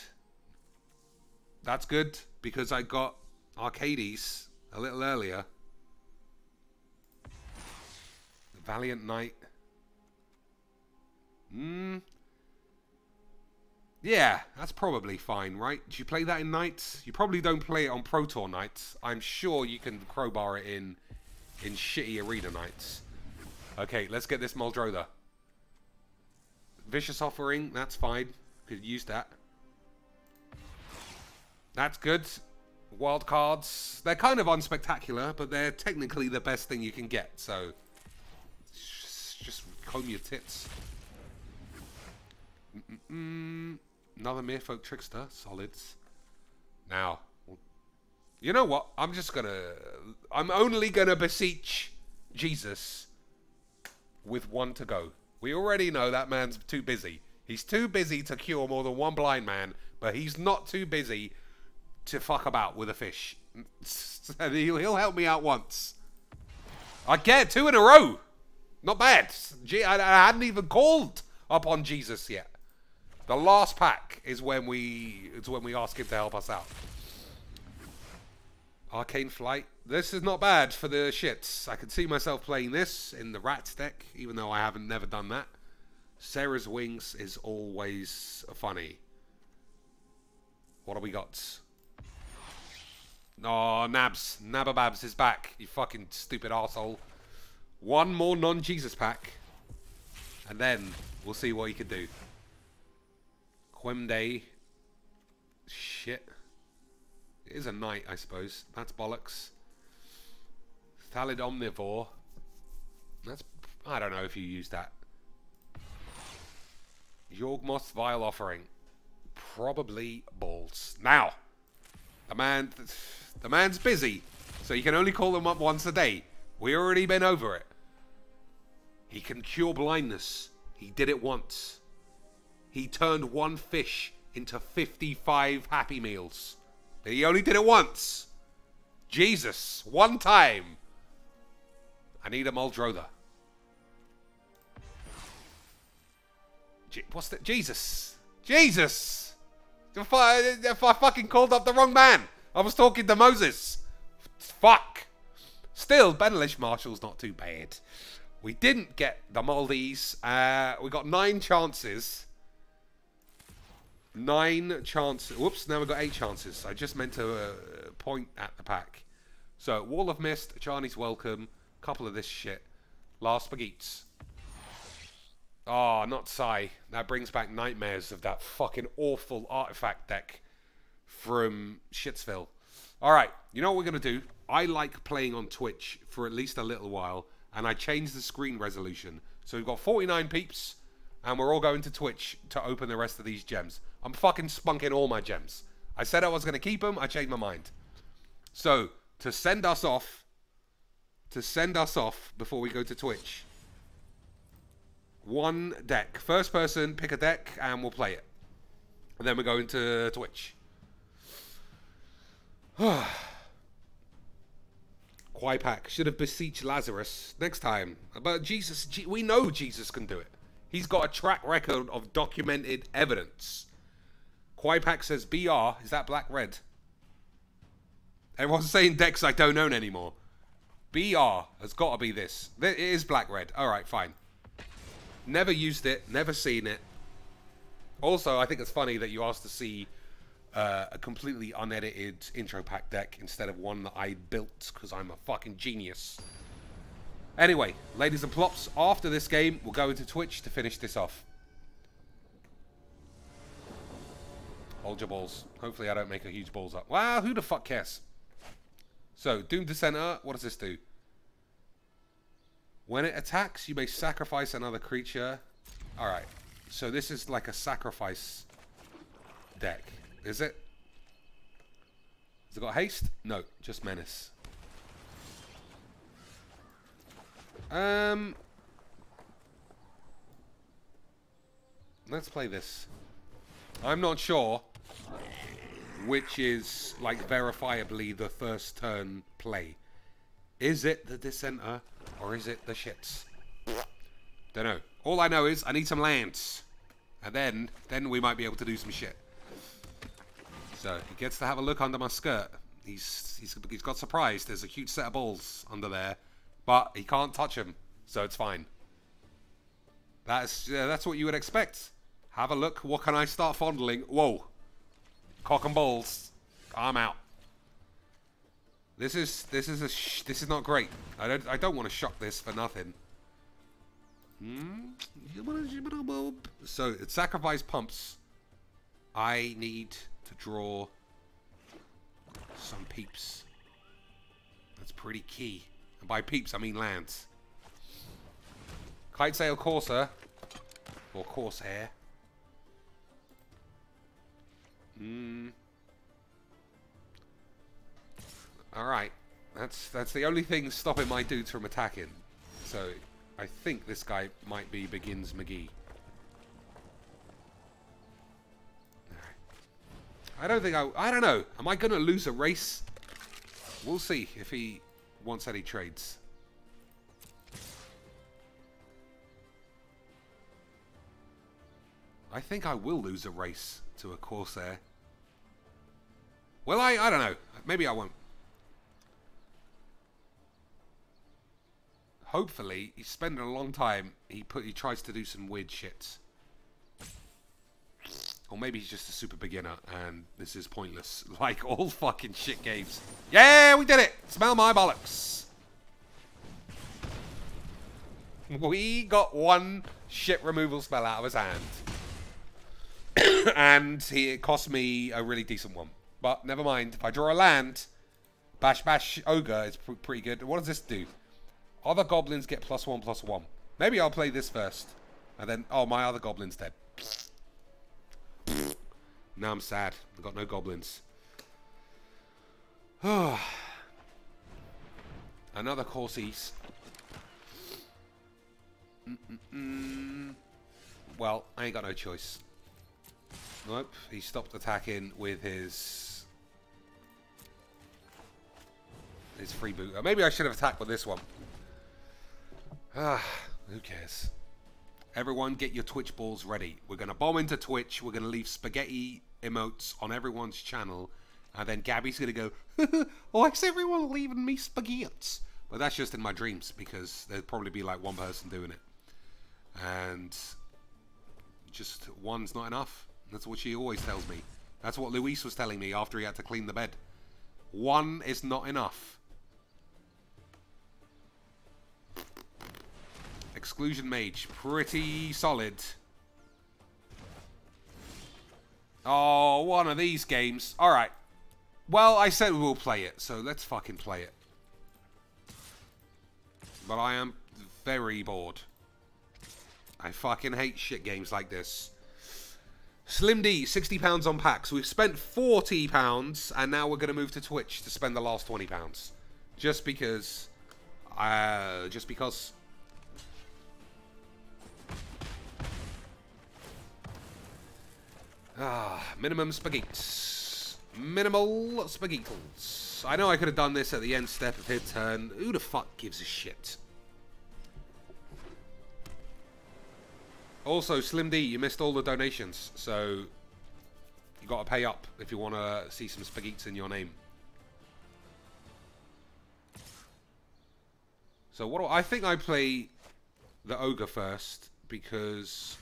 That's good, because I got Arcades a little earlier. Valiant Knight. Yeah, that's probably fine, right? Do you play that in Knights? You probably don't play it on Pro Tour Knights. I'm sure you can crowbar it in shitty Arena Knights. Okay, let's get this Muldrotha. Vicious Offering, that's fine. Could use that. That's good. Wild cards. They're kind of unspectacular, but they're technically the best thing you can get, so just comb your tits. Another Merfolk Trickster. Solids. Now, you know what? I'm only gonna beseech Jesus with one to go. We already know that man's too busy. He's too busy to cure more than one blind man, but he's not too busy to fuck about with a fish. And he'll help me out once. I get 2 in a row. Not bad. I hadn't even called upon Jesus yet. The last pack is when we ask him to help us out. Arcane Flight. This is not bad for the shits. I can see myself playing this in the Rats deck, even though I haven't never done that. Sarah's Wings is always funny. What have we got? Oh, Nabs. Nabababs is back. You fucking stupid arsehole. One more non-Jesus pack. And then we'll see what he can do. Quemday. Shit. It is a knight, I suppose. That's bollocks. Thalid Omnivore. That's... I don't know if you use that. Yorgmoth Vile Offering. Probably balls. Now, the man's busy, so you can only call him up once a day. We already been over it. He can cure blindness. He did it once. He turned one fish into 55 Happy Meals. But he only did it once. Jesus, one time. I need a Muldrotha. What's that? Jesus. Jesus. If I fucking called up the wrong man. I was talking to Moses. Fuck. Still, Benelish Marshall's not too bad. We didn't get the Maldives. We got 9 chances. 9 chances. Whoops, now we've got 8 chances. I just meant to point at the pack. So, Wall of Mist, Charney's Welcome, couple of this shit. Last Spagheets. Oh, not Psy. That brings back nightmares of that fucking awful artifact deck from Shitsville. Alright, you know what we're going to do? I like playing on Twitch for at least a little while, and I changed the screen resolution. So we've got 49 peeps, and we're all going to Twitch to open the rest of these gems. I'm fucking spunking all my gems. I said I was going to keep them, I changed my mind. So, to send us off before we go to Twitch, one deck. First person, pick a deck, and we'll play it. And then we're going to Twitch. Quaipak should have beseeched Lazarus next time. But Jesus, we know Jesus can do it. He's got a track record of documented evidence. Quaipak says BR. Is that black red? Everyone's saying decks I don't own anymore. BR has got to be this. It is black-red. Alright, fine. Never used it. Never seen it. Also, I think it's funny that you asked to see a completely unedited intro pack deck instead of one that I built because I'm a fucking genius. Anyway, ladies and plops, after this game, we'll go into Twitch to finish this off. Hold your balls. Hopefully I don't make a huge balls up. Wow, who the fuck cares? So, Doom Dissenter, what does this do? When it attacks, you may sacrifice another creature. Alright, so this is like a sacrifice deck. Is it? Has it got haste? No, just menace. Let's play this. I'm not sure which is, like, verifiably the first turn play. Is it the Dissenter or is it the shits? Don't know. All I know is I need some lands. And then we might be able to do some shit. So, he gets to have a look under my skirt. He's got surprised. There's a cute set of balls under there. But he can't touch them. So it's fine. That's what you would expect. Have a look. What can I start fondling? Whoa. Cock and balls. I'm out. This is not great. I don't want to shock this for nothing. So it's sacrifice pumps. I need to draw some peeps. That's pretty key. And by peeps I mean lands. Kite Sail Corsair. Or Corsair. Alright. That's the only thing stopping my dudes from attacking. So I think this guy might be Begins McGee. I don't know. Am I gonna lose a race? We'll see if he wants any trades. I think I will lose a race to a Corsair. Will I? I don't know. Maybe I won't. Hopefully, he's spending a long time. He tries to do some weird shits. Or maybe he's just a super beginner and this is pointless. Like all fucking shit games. Yeah, we did it! Smell my bollocks. We got one shit removal spell out of his hand. And it cost me a really decent one. But never mind. If I draw a land, Bash Bash Ogre is pretty good. What does this do? Other goblins get +1/+1. Maybe I'll play this first. And then, oh, my other goblin's dead. Now I'm sad. I've got no goblins. Another Corsies. Well, I ain't got no choice. Nope, he stopped attacking with his freebooter. Maybe I should have attacked with this one. Who cares? Everyone get your Twitch balls ready. We're going to bomb into Twitch. We're going to leave spaghetti emotes on everyone's channel. And then Gabby's going to go, why is everyone leaving me spaghetti? But that's just in my dreams because there'd probably be like one person doing it. And just one's not enough. That's what she always tells me. That's what Luis was telling me after he had to clean the bed. One is not enough. Exclusion Mage. Pretty solid. Oh, one of these games. Alright. Well, I said we'll play it, so let's fucking play it. But I am very bored. I fucking hate shit games like this. Slim D, £60 on packs. We've spent £40, and now we're going to move to Twitch to spend the last £20. Just because. Minimum spagheets. Minimal spagheetles. I know I could have done this at the end step of his turn. Who the fuck gives a shit? Also, Slim D, you missed all the donations, so you got to pay up if you want to see some spagheets in your name. So what I think I play the ogre first because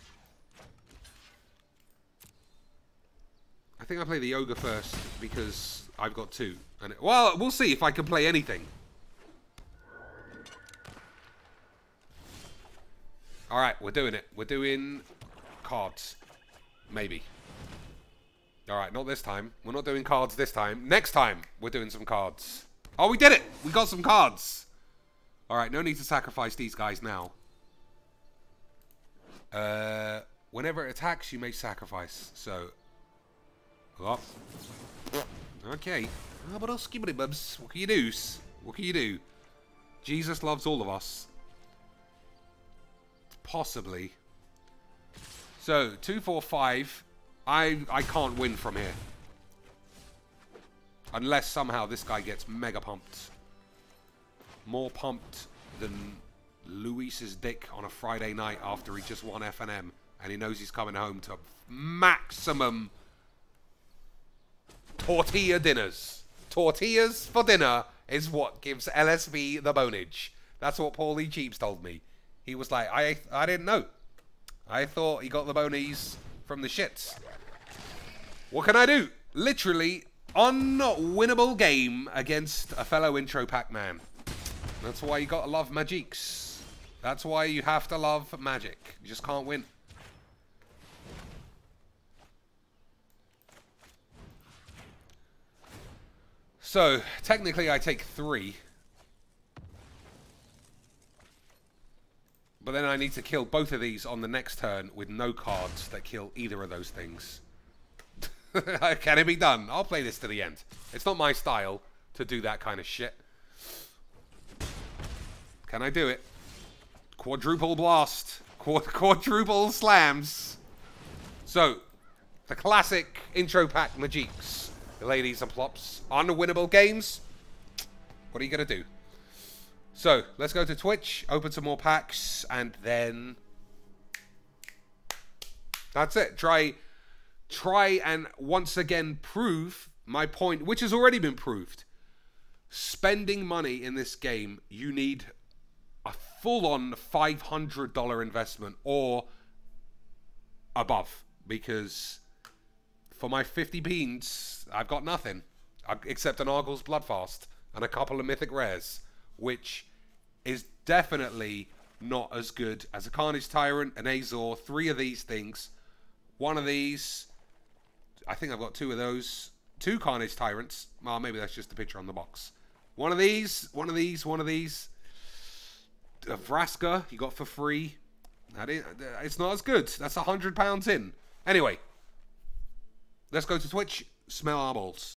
I've got two. And well, we'll see if I can play anything. All right, we're doing it. We're doing cards, maybe. All right, not this time. We're not doing cards this time. Next time, we're doing some cards. Oh, we did it! We got some cards. All right, no need to sacrifice these guys now. Whenever it attacks, you may sacrifice. So, oh. Okay. Oh, but I'll skip it, bubs. What can you do? What can you do? Jesus loves all of us. Possibly. So 2, 4, 5. I can't win from here unless somehow this guy gets mega pumped, more pumped than Luis's dick on a Friday night after he just won FNM and he knows he's coming home to maximum tortilla dinners. Tortillas for dinner is what gives LSV the bonage. That's what Paulie Cheeps told me. He was like, I didn't know. I thought he got the bonies from the shits. What can I do? Literally, unwinnable game against a fellow intro pack man. That's why you gotta love Magiques. That's why you have to love Magic. You just can't win. So, technically I take 3. But then I need to kill both of these on the next turn with no cards that kill either of those things. Can it be done? I'll play this to the end. It's not my style to do that kind of shit. Can I do it? Quadruple blast. Quadruple slams. So, the classic intro pack Magiques. Ladies and plops. Unwinnable games. What are you going to do? So, let's go to Twitch, open some more packs, and then that's it. Try and once again prove my point, which has already been proved. Spending money in this game, you need a full-on $500 investment or above, because for my 50 beans, I've got nothing except an Argos Bloodfast and a couple of mythic rares, which is definitely not as good as a Carnage Tyrant, an Azor, 3 of these things, 1 of these, I think I've got 2 of those, 2 Carnage Tyrants, well, maybe that's just the picture on the box, 1 of these, 1 of these, 1 of these, a Vraska you got for free, it's not as good, that's £100 in. Anyway, let's go to Twitch, smell our balls.